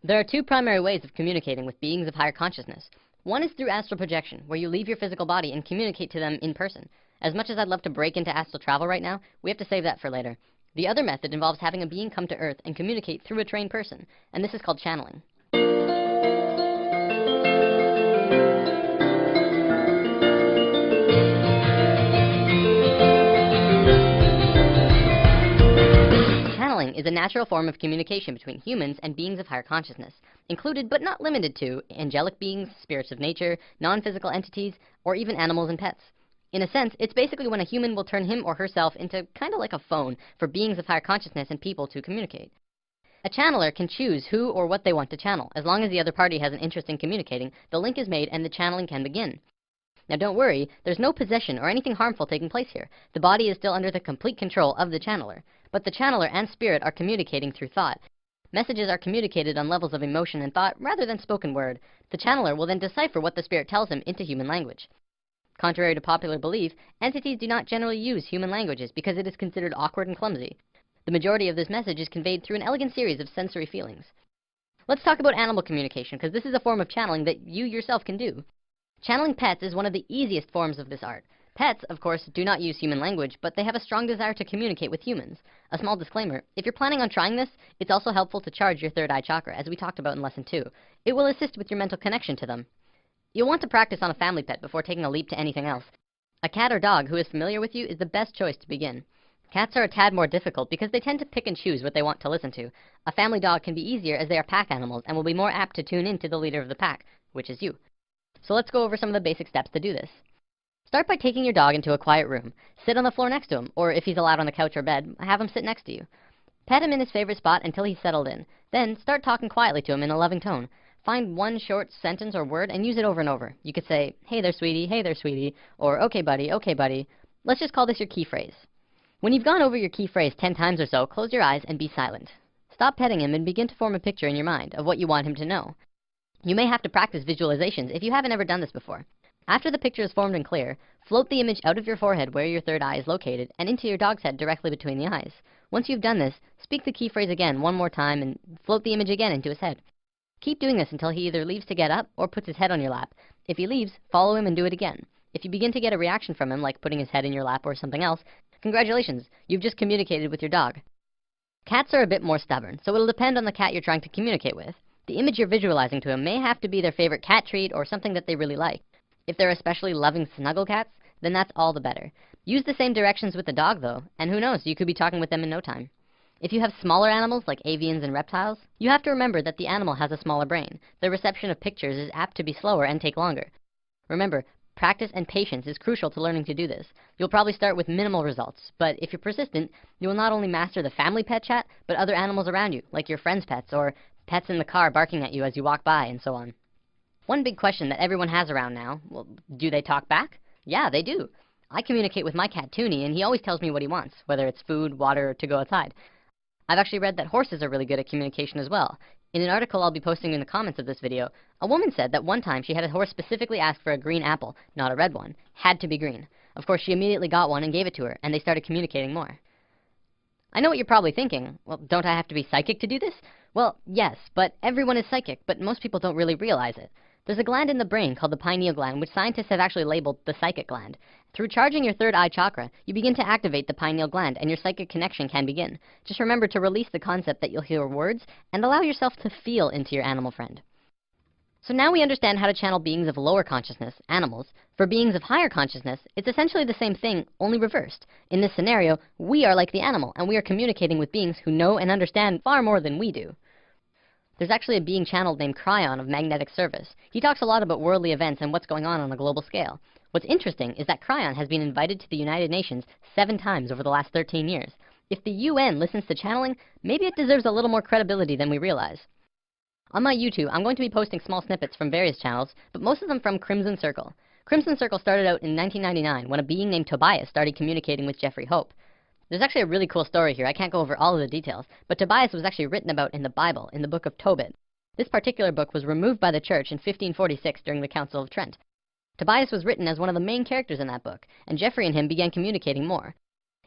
There are two primary ways of communicating with beings of higher consciousness. One is through astral projection, where you leave your physical body and communicate to them in person. As much as I'd love to break into astral travel right now, we have to save that for later. The other method involves having a being come to Earth and communicate through a trained person, and this is called channeling. Channeling is a natural form of communication between humans and beings of higher consciousness, included but not limited to angelic beings, spirits of nature, non-physical entities, or even animals and pets. In a sense, it's basically when a human will turn him or herself into kind of like a phone for beings of higher consciousness and people to communicate. A channeler can choose who or what they want to channel. As long as the other party has an interest in communicating, the link is made and the channeling can begin. Now don't worry, there's no possession or anything harmful taking place here. The body is still under the complete control of the channeler. But the channeler and spirit are communicating through thought. Messages are communicated on levels of emotion and thought rather than spoken word. The channeler will then decipher what the spirit tells him into human language. Contrary to popular belief, entities do not generally use human languages because it is considered awkward and clumsy. The majority of this message is conveyed through an elegant series of sensory feelings. Let's talk about animal communication, because this is a form of channeling that you yourself can do. Channeling pets is one of the easiest forms of this art. Pets, of course, do not use human language, but they have a strong desire to communicate with humans. A small disclaimer, if you're planning on trying this, it's also helpful to charge your third eye chakra, as we talked about in Lesson 2. It will assist with your mental connection to them. You'll want to practice on a family pet before taking a leap to anything else. A cat or dog who is familiar with you is the best choice to begin. Cats are a tad more difficult because they tend to pick and choose what they want to listen to. A family dog can be easier as they are pack animals and will be more apt to tune in to the leader of the pack, which is you. So let's go over some of the basic steps to do this. Start by taking your dog into a quiet room. Sit on the floor next to him, or if he's allowed on the couch or bed, have him sit next to you. Pet him in his favorite spot until he's settled in. Then start talking quietly to him in a loving tone. Find one short sentence or word and use it over and over. You could say, hey there sweetie, or okay buddy. Let's just call this your key phrase. When you've gone over your key phrase 10 times or so, close your eyes and be silent. Stop petting him and begin to form a picture in your mind of what you want him to know. You may have to practice visualizations if you haven't ever done this before. After the picture is formed and clear, float the image out of your forehead where your third eye is located and into your dog's head directly between the eyes. Once you've done this, speak the key phrase again one more time and float the image again into his head. Keep doing this until he either leaves to get up or puts his head on your lap. If he leaves, follow him and do it again. If you begin to get a reaction from him, like putting his head in your lap or something else, congratulations, you've just communicated with your dog. Cats are a bit more stubborn, so it'll depend on the cat you're trying to communicate with. The image you're visualizing to him may have to be their favorite cat treat or something that they really like. If they're especially loving snuggle cats, then that's all the better. Use the same directions with the dog though, and who knows, you could be talking with them in no time. If you have smaller animals like avians and reptiles, you have to remember that the animal has a smaller brain. The reception of pictures is apt to be slower and take longer. Remember, practice and patience is crucial to learning to do this. You'll probably start with minimal results, but if you're persistent, you will not only master the family pet chat, but other animals around you, like your friends' pets, or pets in the car barking at you as you walk by, and so on. One big question that everyone has around now, well, do they talk back? Yeah, they do. I communicate with my cat Toonie, and he always tells me what he wants, whether it's food, water, or to go outside. I've actually read that horses are really good at communication as well. In an article I'll be posting in the comments of this video, a woman said that one time she had a horse specifically ask for a green apple, not a red one. Had to be green. Of course, she immediately got one and gave it to her, and they started communicating more. I know what you're probably thinking. Well, don't I have to be psychic to do this? Well, yes, but everyone is psychic, but most people don't really realize it. There's a gland in the brain called the pineal gland, which scientists have actually labeled the psychic gland. Through charging your third eye chakra, you begin to activate the pineal gland, and your psychic connection can begin. Just remember to release the concept that you'll hear words, and allow yourself to feel into your animal friend. So now we understand how to channel beings of lower consciousness, animals. For beings of higher consciousness, it's essentially the same thing, only reversed. In this scenario, we are like the animal, and we are communicating with beings who know and understand far more than we do. There's actually a being channeled named Cryon of Magnetic Service. He talks a lot about worldly events and what's going on a global scale. What's interesting is that Cryon has been invited to the United Nations 7 times over the last 13 years. If the UN listens to channeling, maybe it deserves a little more credibility than we realize. On my YouTube, I'm going to be posting small snippets from various channels, but most of them from Crimson Circle. Crimson Circle started out in 1999 when a being named Tobias started communicating with Jeffrey Hope. There's actually a really cool story here. I can't go over all of the details, but Tobias was actually written about in the Bible, in the book of Tobit. This particular book was removed by the church in 1546 during the Council of Trent. Tobias was written as one of the main characters in that book, and Jeffrey and him began communicating more.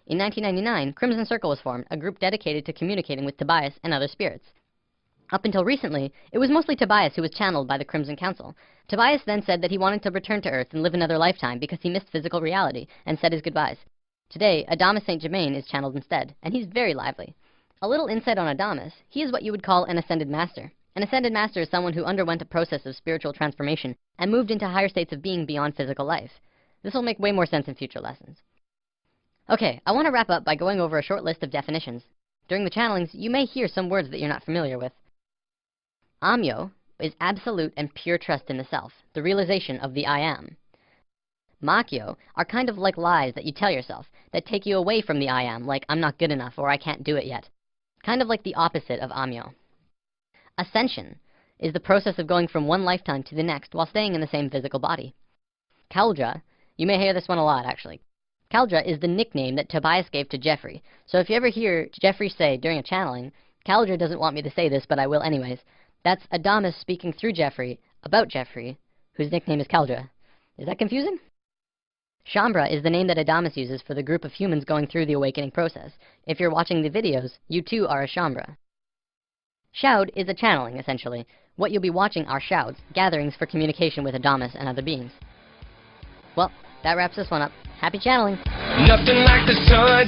In 1999, Crimson Circle was formed, a group dedicated to communicating with Tobias and other spirits. Up until recently, it was mostly Tobias who was channeled by the Crimson Council. Tobias then said that he wanted to return to Earth and live another lifetime because he missed physical reality and said his goodbyes. Today, Adamus St. Germain is channeled instead, and he's very lively. A little insight on Adamus: he is what you would call an Ascended Master. An Ascended Master is someone who underwent a process of spiritual transformation and moved into higher states of being beyond physical life. This will make way more sense in future lessons. Okay, I want to wrap up by going over a short list of definitions. During the channelings, you may hear some words that you're not familiar with. Amyo is absolute and pure trust in the self, the realization of the I am. Makyo are kind of like lies that you tell yourself, that take you away from the I am, like I'm not good enough or I can't do it yet. Kind of like the opposite of Amyo. Ascension is the process of going from one lifetime to the next while staying in the same physical body. Kaldra, you may hear this one a lot actually. Kaldra is the nickname that Tobias gave to Jeffrey. So if you ever hear Jeffrey say during a channeling, Kaldra doesn't want me to say this, but I will anyways, that's Adamus speaking through Jeffrey about Jeffrey, whose nickname is Kaldra. Is that confusing? Shambra is the name that Adamus uses for the group of humans going through the awakening process. If you're watching the videos, you too are a Shambra. Shoud is a channeling, essentially. What you'll be watching are Shouds, gatherings for communication with Adamus and other beings. Well, that wraps this one up. Happy channeling! Nothing like the sun